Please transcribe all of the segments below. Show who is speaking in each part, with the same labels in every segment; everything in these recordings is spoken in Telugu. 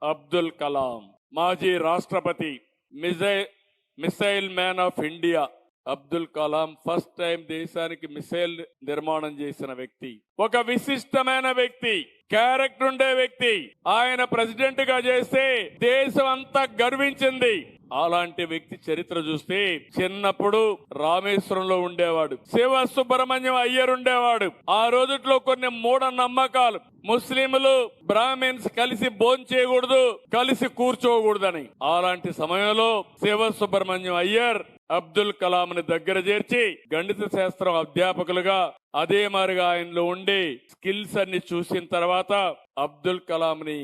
Speaker 1: అబ్దుల్ కలాం, మాజీ రాష్ట్రపతి, missile man of India. Abdul Kalam first time దేశానికి మిసైల్ నిర్మాణం చేసిన వ్యక్తి, ఒక విశిష్టమైన వ్యక్తి, క్యారెక్టర్ ఉండే వ్యక్తి. ఆయన ప్రెసిడెంట్ గా చేస్తే దేశం అంతా గర్వించింది. అలాంటి వ్యక్తి చరిత్ర చూస్తే చిన్నప్పుడు రామేశ్వరంలో ఉండేవాడు, శివ సుబ్రహ్మణ్యం అయ్యర్ ఉండేవాడు. ఆ రోజుట్లో కొన్ని మూఢ నమ్మకాలు, ముస్లింలు బ్రాహ్మిన్స్ కలిసి భోంచేయకూడదు, కలిసి కూర్చోకూడదని. అలాంటి సమయంలో శివ సుబ్రహ్మణ్యం అయ్యర్ అబ్దుల్ కలాం ని దగ్గర చేర్చి గణిత శాస్త్రం అధ్యాపకులుగా అదే మారిగా ఆయనలో ఉండి స్కిల్స్ అన్ని చూసిన తర్వాత అబ్దుల్ కలాం ని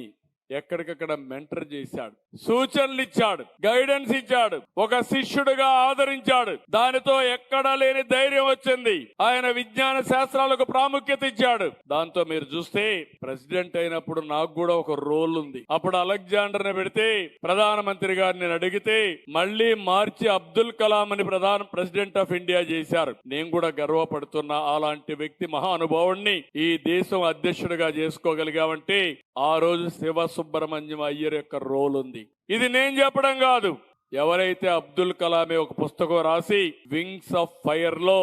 Speaker 1: ఎక్కడికక్కడ మెంటర్ చేశాడు, సూచనలు ఇచ్చాడు, గైడెన్స్ ఇచ్చాడు, ఒక శిష్యుడిగా ఆదరించాడు. దానితో ఎక్కడా లేని ధైర్యం వచ్చింది. ఆయన విజ్ఞాన శాస్త్రాలకు ప్రాముఖ్యత ఇచ్చాడు. దాంతో మీరు చూస్తే ప్రెసిడెంట్ అయినప్పుడు నాకు కూడా ఒక రోల్ ఉంది. అప్పుడు అలెగ్జాండర్ ని పెడితే ప్రధానమంత్రి గారిని అడిగితే మళ్లీ మార్చి అబ్దుల్ కలాం అని ప్రెసిడెంట్ ఆఫ్ ఇండియా చేశారు. నేను కూడా గర్వపడుతున్నా. అలాంటి వ్యక్తి మహానుభావుణ్ణి ఈ దేశం అధ్యక్షుడిగా చేసుకోగలిగామంటే ఆ రోజు శివ సుబ్రహ్మణ్యం అయ్యర్ యొక్క రోల్ ఉంది. ఇది నేను చెప్పడం కాదు. ఎవరైతే అబ్దుల్ కలామే ఒక పుస్తకం రాసి వింగ్స్ ఆఫ్ ఫైర్ లో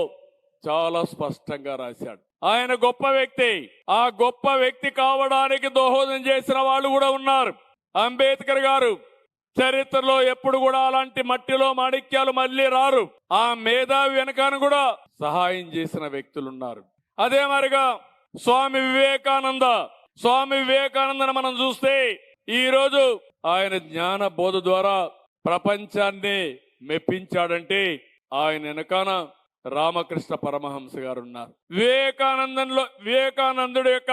Speaker 1: చాలా స్పష్టంగా రాశాడు. ఆయన గొప్ప వ్యక్తి. ఆ గొప్ప వ్యక్తి కావడానికి దోహదం చేసిన వాళ్ళు కూడా ఉన్నారు. అంబేద్కర్ గారు చరిత్రలో ఎప్పుడు కూడా అలాంటి మట్టిలో మాణిక్యాలు మళ్ళీ రారు. ఆ మేధావి వెనకాన కూడా సహాయం చేసిన వ్యక్తులున్నారు. అదే మరిగా స్వామి వివేకానందను మనం చూస్తే ఈ రోజు ఆయన జ్ఞాన బోధ ద్వారా ప్రపంచాన్ని మెప్పించాడంటే ఆయన వెనకాన రామకృష్ణ పరమహంస గారు ఉన్నారు. వివేకానందుడి యొక్క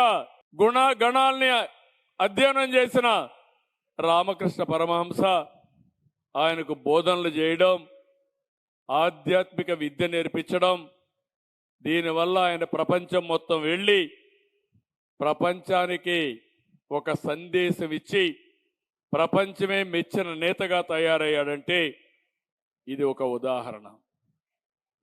Speaker 1: గణాల్ని అధ్యయనం చేసిన రామకృష్ణ పరమహంస ఆయనకు బోధనలు చేయడం, ఆధ్యాత్మిక విద్య నేర్పించడం, దీనివల్ల ఆయన ప్రపంచం మొత్తం వెళ్ళి ప్రపంచానికి ఒక సందేశం ఇచ్చి ప్రపంచమే మెచ్చిన నేతగా తయారయ్యాడంటే ఇది ఒక ఉదాహరణ.